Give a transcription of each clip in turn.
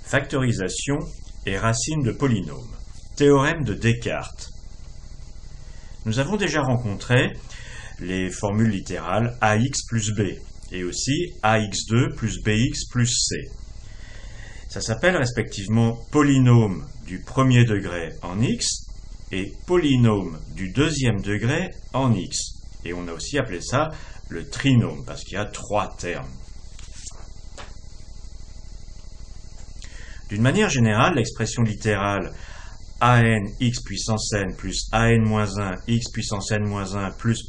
Factorisation et racine de polynômes. Théorème de Descartes. Nous avons déjà rencontré les formules littérales ax plus b et aussi ax2 plus bx plus c. Ça s'appelle respectivement polynôme du premier degré en x et polynôme du deuxième degré en x. Et on a aussi appelé ça le trinôme parce qu'il y a trois termes. D'une manière générale, l'expression littérale an x puissance n plus an moins 1 x puissance n moins 1 plus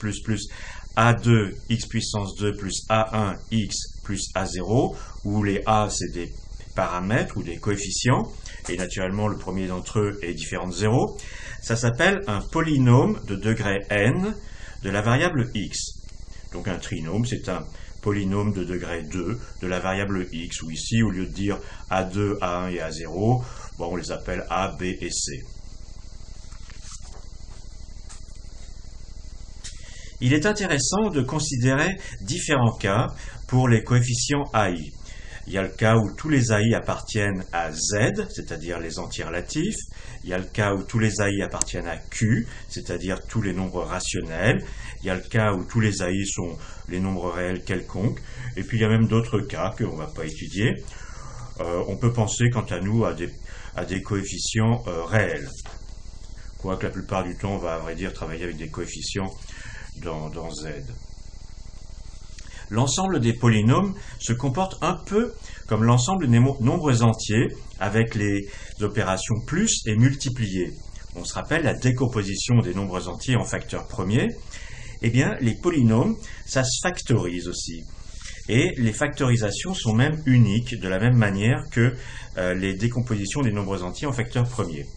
a2 x puissance 2 plus a1 x plus a0, où les a c'est des paramètres ou des coefficients, et naturellement le premier d'entre eux est différent de 0, ça s'appelle un polynôme de degré n de la variable x. Donc un trinôme, c'est un polynôme de degré 2 de la variable x, où ici, au lieu de dire a2, a1 et a0, bon, on les appelle a, b et c. Il est intéressant de considérer différents cas pour les coefficients AI. Il y a le cas où tous les AI appartiennent à Z, c'est-à-dire les entiers relatifs. Il y a le cas où tous les AI appartiennent à Q, c'est-à-dire tous les nombres rationnels. Il y a le cas où tous les AI sont les nombres réels quelconques. Et puis il y a même d'autres cas qu'on ne va pas étudier. On peut penser, quant à nous, à des coefficients réels. Quoique la plupart du temps, on va à vrai dire travailler avec des coefficients dans Z. L'ensemble des polynômes se comporte un peu comme l'ensemble des nombres entiers avec les opérations plus et multiplier. On se rappelle la décomposition des nombres entiers en facteurs premiers. Eh bien, les polynômes, ça se factorise aussi. Et les factorisations sont même uniques, de la même manière que les décompositions des nombres entiers en facteurs premiers.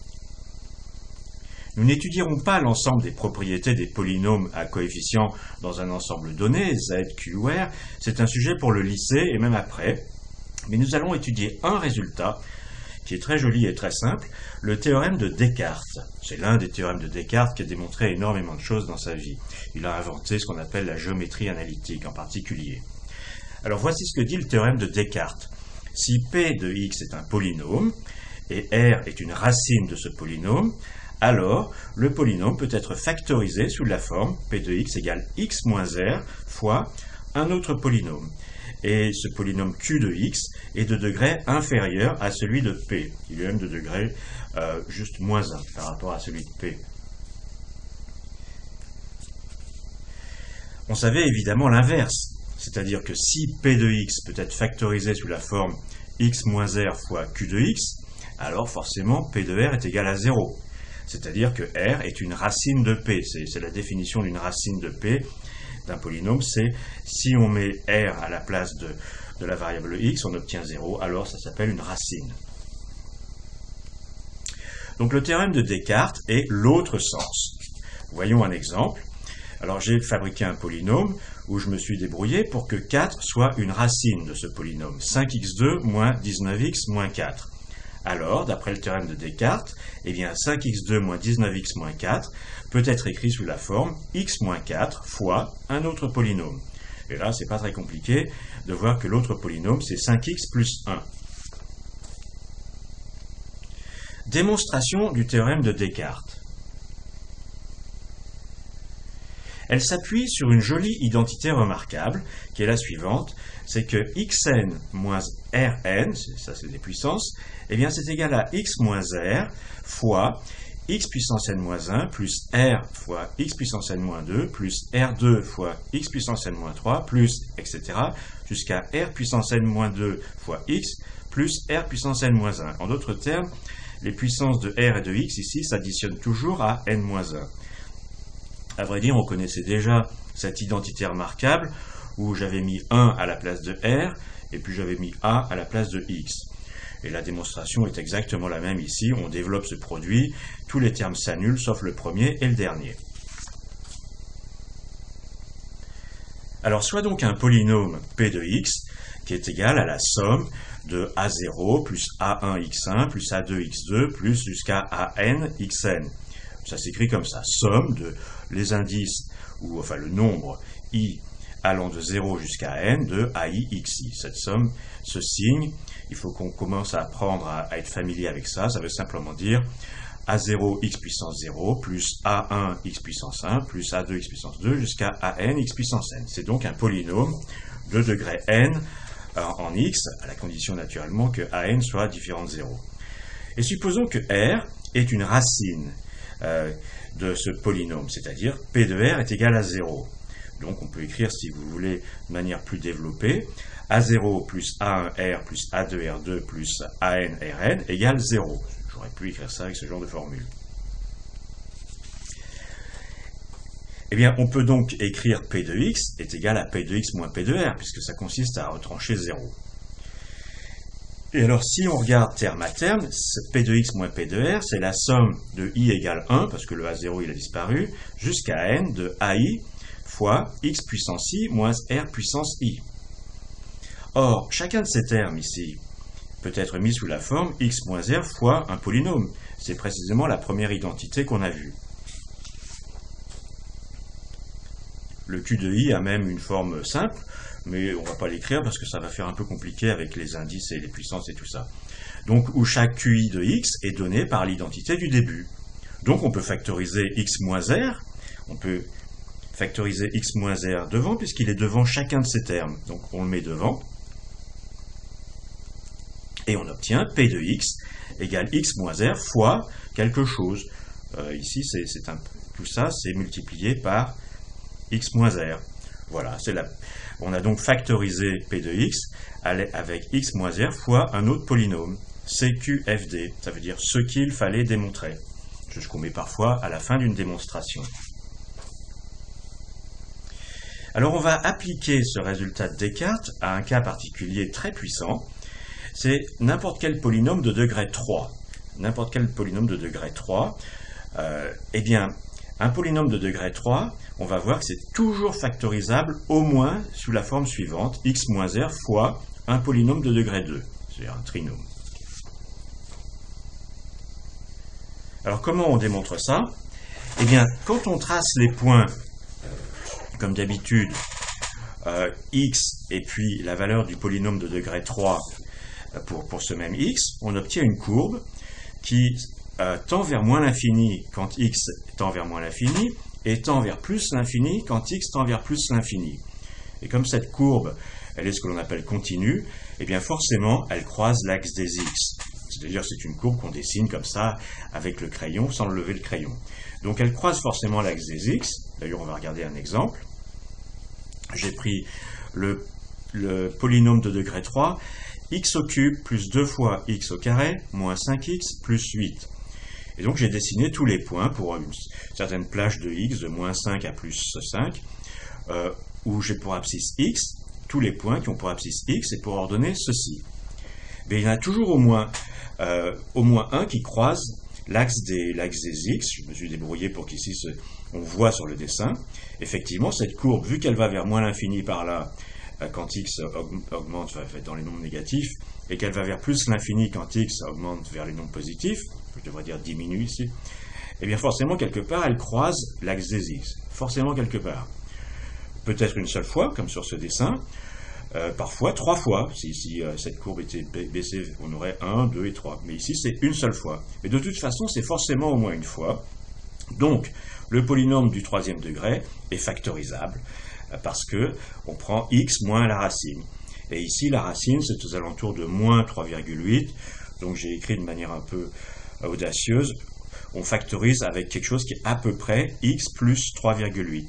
Nous n'étudierons pas l'ensemble des propriétés des polynômes à coefficients dans un ensemble donné, Z, Q ou R. C'est un sujet pour le lycée et même après. Mais nous allons étudier un résultat qui est très joli et très simple, le théorème de Descartes. C'est l'un des théorèmes de Descartes qui a démontré énormément de choses dans sa vie. Il a inventé ce qu'on appelle la géométrie analytique en particulier. Alors voici ce que dit le théorème de Descartes. Si P de x est un polynôme et R est une racine de ce polynôme, alors le polynôme peut être factorisé sous la forme P de x égale x moins R fois un autre polynôme. Et ce polynôme Q de x est de degré inférieur à celui de P. Il est même de degré juste moins 1 par rapport à celui de P. On savait évidemment l'inverse, c'est-à-dire que si P de x peut être factorisé sous la forme x moins R fois Q de x, alors forcément P de R est égal à 0. C'est-à-dire que R est une racine de P. C'est la définition d'une racine de P d'un polynôme. C'est si on met R à la place de la variable x, on obtient 0, alors ça s'appelle une racine. Donc le théorème de Descartes est l'autre sens. Voyons un exemple. Alors j'ai fabriqué un polynôme où je me suis débrouillé pour que 4 soit une racine de ce polynôme. 5x2 moins 19x moins 4. Alors, d'après le théorème de Descartes, eh bien 5x2 moins 19x moins 4 peut être écrit sous la forme x moins 4 fois un autre polynôme. Et là, c'est pas très compliqué de voir que l'autre polynôme, c'est 5x plus 1. Démonstration du théorème de Descartes. Elle s'appuie sur une jolie identité remarquable, qui est la suivante, c'est que xn moins rn, ça c'est des puissances, eh bien c'est égal à x moins r fois x puissance n moins 1 plus r fois x puissance n moins 2 plus r2 fois x puissance n moins 3 plus, etc., jusqu'à r puissance n moins 2 fois x plus r puissance n moins 1. En d'autres termes, les puissances de r et de x ici s'additionnent toujours à n moins 1. À vrai dire, on connaissait déjà cette identité remarquable où j'avais mis 1 à la place de R et puis j'avais mis A à la place de X. Et la démonstration est exactement la même ici. On développe ce produit, tous les termes s'annulent sauf le premier et le dernier. Alors soit donc un polynôme P de x qui est égal à la somme de A0 plus A1x1 plus A2x2 plus jusqu'à AN xn. Ça s'écrit comme ça, somme de les indices, ou enfin le nombre i allant de 0 jusqu'à n de AIXI. Cette somme, ce signe, il faut qu'on commence à apprendre à être familier avec ça. Ça veut simplement dire A0 x puissance 0 plus A1 x puissance 1 plus A2 x puissance 2 jusqu'à AN x puissance n. C'est donc un polynôme de degré n en x, à la condition naturellement que AN soit différent de 0. Et supposons que R est une racine de ce polynôme, c'est-à-dire P de R est égal à 0. Donc on peut écrire, si vous voulez, de manière plus développée, A0 plus A1R plus A2R2 plus ANRN égale 0. J'aurais pu écrire ça avec ce genre de formule. Eh bien, on peut donc écrire P de x est égal à P de x moins P de R, puisque ça consiste à retrancher 0. Et alors, si on regarde terme à terme, P de x moins P de R, c'est la somme de i égale 1, parce que le A0 il a disparu, jusqu'à n de AI fois x puissance i moins r puissance i. Or, chacun de ces termes ici peut être mis sous la forme x moins r fois un polynôme. C'est précisément la première identité qu'on a vue. Le Q de i a même une forme simple, mais on ne va pas l'écrire parce que ça va faire un peu compliqué avec les indices et les puissances et tout ça. Donc, où chaque QI de x est donné par l'identité du début. Donc, on peut factoriser x moins r, on peut factoriser x moins r devant, puisqu'il est devant chacun de ces termes. Donc, on le met devant. Et on obtient P de x égale x moins r fois quelque chose. Ici, tout ça, c'est multiplié par x moins r. Voilà, on a donc factorisé P de x avec x moins r fois un autre polynôme, CQFD. Ça veut dire ce qu'il fallait démontrer. C'est ce qu'on met parfois à la fin d'une démonstration. Alors on va appliquer ce résultat de Descartes à un cas particulier très puissant. C'est n'importe quel polynôme de degré 3. N'importe quel polynôme de degré 3. Eh bien, un polynôme de degré 3, on va voir que c'est toujours factorisable au moins sous la forme suivante, x moins r fois un polynôme de degré 2, c'est-à-dire un trinôme. Alors comment on démontre ça? Eh bien, quand on trace les points, comme d'habitude, x et puis la valeur du polynôme de degré 3 pour ce même x, on obtient une courbe qui tend vers moins l'infini quand x tend vers moins l'infini, et tend vers plus l'infini quand x tend vers plus l'infini. Et comme cette courbe, elle est ce que l'on appelle continue, eh bien forcément, elle croise l'axe des x. C'est-à-dire c'est une courbe qu'on dessine comme ça, avec le crayon, sans lever le crayon. Donc elle croise forcément l'axe des x. D'ailleurs, on va regarder un exemple. J'ai pris le polynôme de degré 3, x au cube plus 2 fois x au carré, moins 5x plus 8. Et donc j'ai dessiné tous les points pour une certaine plage de x, de moins 5 à plus 5, où j'ai pour abscisse x, tous les points qui ont pour abscisse x, et pour ordonner ceci. Mais il y en a toujours au moins un qui croise l'axe des x. Je me suis débrouillé pour qu'ici on voit sur le dessin. Effectivement, cette courbe, vu qu'elle va vers moins l'infini par là, quand x augmente dans les nombres négatifs, et qu'elle va vers plus l'infini quand x augmente vers les nombres positifs, je devrais dire diminue ici, et bien forcément quelque part elle croise l'axe des x, forcément quelque part. Peut-être une seule fois, comme sur ce dessin, parfois 3 fois, si cette courbe était baissée, on aurait 1, 2 et 3, mais ici c'est une seule fois. Mais de toute façon c'est forcément au moins une fois, donc le polynôme du troisième degré est factorisable, parce que on prend x moins la racine. Et ici, la racine, c'est aux alentours de moins 3,8. Donc j'ai écrit de manière un peu audacieuse. On factorise avec quelque chose qui est à peu près x plus 3,8.